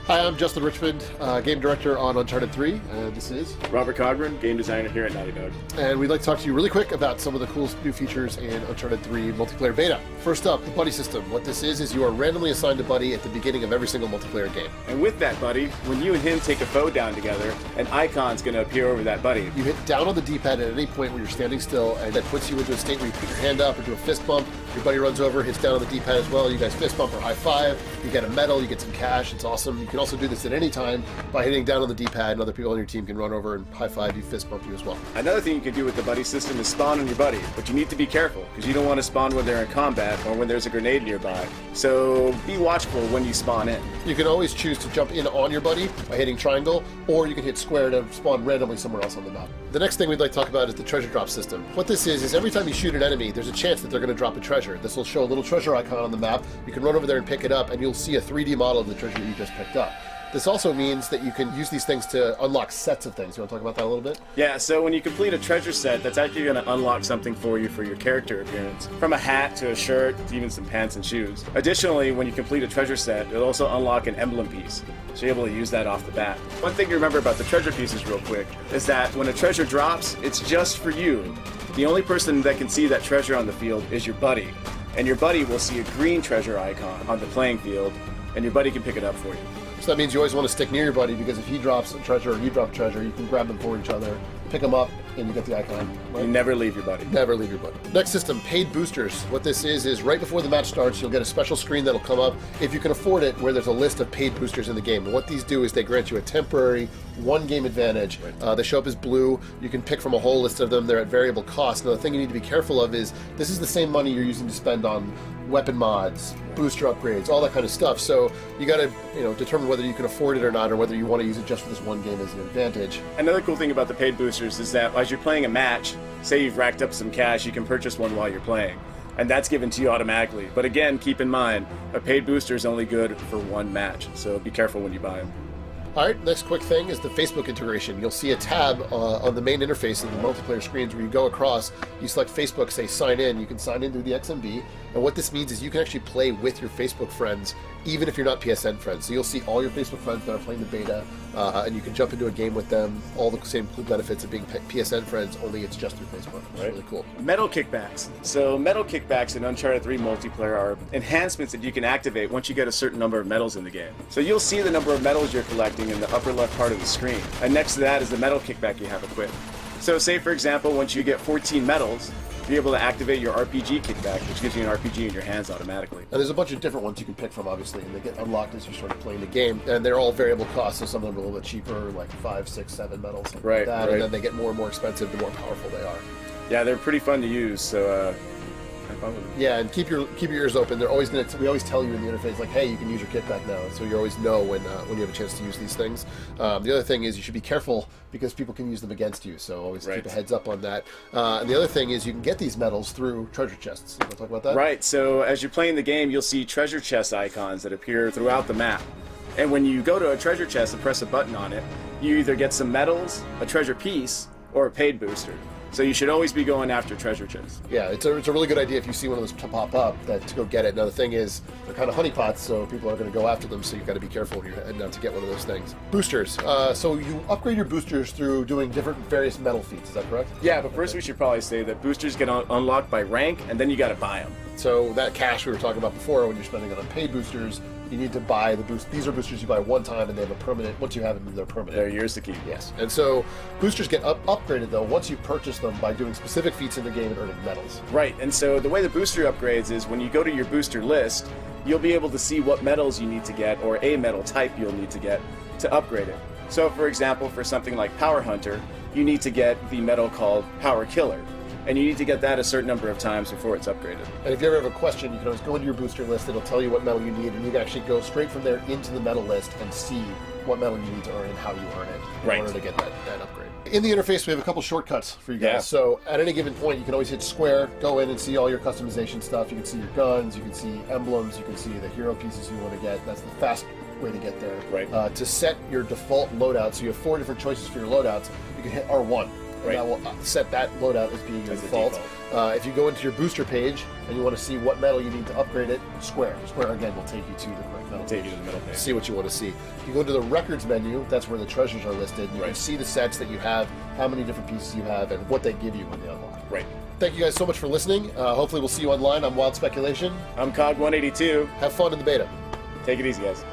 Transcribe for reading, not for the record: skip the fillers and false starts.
Hi, I'm Justin Richmond, game director on Uncharted 3, and this is Robert Cogburn, game designer here at Naughty Dog. And we'd like to talk to you really quick about some of the coolest new features in Uncharted 3 multiplayer beta. First up, the buddy system. What this is you are randomly assigned a buddy at the beginning of every single multiplayer game. And with that buddy, when you and him take a foe down together, an icon's going to appear over that buddy. You hit down on the D-pad at any point when you're standing still, and that puts you into a state where you put your hand up or do a fist bump. Your buddy runs over, hits down on the D-pad as well. You guys fist bump or high five. You get a medal, you get some cash. It's awesome. You can also do this at any time by hitting down on the D-pad, and other people on your team can run over and high five you, fist bump you as well. Another thing you can do with the buddy system is spawn on your buddy, but you need to be careful because you don't want to spawn when they're in combat or when there's a grenade nearby. So be watchful when you spawn in. You can always choose to jump in on your buddy by hitting triangle, or you can hit square to spawn randomly somewhere else on the map. The next thing we'd like to talk about is the treasure drop system. What this is every time you shoot an enemy, there's a chance that they're going to drop a treasure. This will show a little treasure icon on the map. You can run over there and pick it up, and you'll see a 3D model of the treasure you just picked up. This also means that you can use these things to unlock sets of things. You want to talk about that a little bit? Yeah, so when you complete a treasure set, that's actually going to unlock something for you for your character appearance. From a hat to a shirt to even some pants and shoes. Additionally, when you complete a treasure set, it'll also unlock an emblem piece. So you're able to use that off the bat. One thing to remember about the treasure pieces real quick is that when a treasure drops, it's just for you. The only person that can see that treasure on the field is your buddy. And your buddy will see a green treasure icon on the playing field, and your buddy can pick it up for you. So that means you always want to stick near your buddy, because if he drops a treasure or you drop a treasure, you can grab them for each other, pick them up, and you get the icon. Right? You never leave your buddy. Never leave your buddy. Next system, paid boosters. What this is right before the match starts, you'll get a special screen that'll come up, if you can afford it, where there's a list of paid boosters in the game. And what these do is they grant you a temporary one-game advantage. They show up as blue. You can pick from a whole list of them. They're at variable cost. Now, the thing you need to be careful of is this is the same money you're using to spend on weapon mods, booster upgrades, all that kind of stuff. So you got to, determine whether you can afford it or not, or whether you want to use it just for this one game as an advantage. Another cool thing about the paid boosters is that as you're playing a match, say you've racked up some cash, you can purchase one while you're playing. And that's given to you automatically. But again, keep in mind, a paid booster is only good for one match. So be careful when you buy them. All right, next quick thing is the Facebook integration. You'll see a tab on the main interface of the multiplayer screens where you go across, you select Facebook, say sign in, you can sign in through the XMB, and what this means is you can actually play with your Facebook friends even if you're not PSN friends. So you'll see all your Facebook friends that are playing the beta, and you can jump into a game with them, all the same benefits of being PSN friends, only it's just through Facebook. It's right. Really cool. Medal kickbacks. So medal kickbacks in Uncharted 3 multiplayer are enhancements that you can activate once you get a certain number of medals in the game. So you'll see the number of medals you're collecting in the upper left part of the screen. And next to that is the medal kickback you have equipped. So say, for example, once you get 14 medals, you're able to activate your RPG kickback, which gives you an RPG in your hands automatically. And there's a bunch of different ones you can pick from, obviously, and they get unlocked as you start playing the game. And they're all variable costs, so some of them are a little bit cheaper, like 5, 6, 7 medals, something like that. And then they get more and more expensive the more powerful they are. Yeah, they're pretty fun to use, so have fun with them. Yeah, and keep your ears open. They're always we always tell you in the interface, like, hey, you can use your kickback now, so you always know when you have a chance to use these things. The other thing is you should be careful because people can use them against you, so always keep a heads up on that. And the other thing is you can get these medals through treasure chests. You want to talk about that? Right, so as you're playing the game, you'll see treasure chest icons that appear throughout the map. And when you go to a treasure chest and press a button on it, you either get some medals, a treasure piece, or a paid booster. So you should always be going after treasure chests. Yeah, it's a really good idea if you see one of those pop up to go get it. Now the thing is, they're kind of honeypots, so people are going to go after them, so you've got to be careful when you're heading out to get one of those things. Boosters. So you upgrade your boosters through doing various medal feats, is that correct? Yeah, but first we should probably say that boosters get unlocked by rank, and then you got to buy them. So that cash we were talking about before, when you're spending it on paid boosters, you need to buy the boost. These are boosters you buy one time, and they have a permanent. Once you have them, they're permanent. They're yours to keep. Yes. And so boosters get upgraded though once you purchase them by doing specific feats in the game and earning medals. Right. And so the way the booster upgrades is when you go to your booster list, you'll be able to see what medals you need to get or a medal type you'll need to get to upgrade it. So for example, for something like Power Hunter, you need to get the medal called Power Killer. And you need to get that a certain number of times before it's upgraded. And if you ever have a question, you can always go into your booster list. It'll tell you what medal you need, and you can actually go straight from there into the medal list and see what medal you need to earn and how you earn it in order to get that upgrade. In the interface, we have a couple shortcuts for you guys. Yeah. So at any given point, you can always hit square, go in and see all your customization stuff. You can see your guns, you can see emblems, you can see the hero pieces you want to get. That's the fast way to get there. Right. To set your default loadout, so you have 4 different choices for your loadouts, you can hit R1. and Right. that will set that loadout as being your As the default. If you go into your booster page and you want to see what medal you need to upgrade it, Square again will take you to the correct medal. Take you to the middle page. See what you want to see. If you go to the records menu, that's where the treasures are listed. You can Right. see the sets that you have, how many different pieces you have, and what they give you when they unlock. Right. Thank you guys so much for listening. Hopefully we'll see you online. I'm Wild Speculation. I'm Cog182. Have fun in the beta. Take it easy, guys.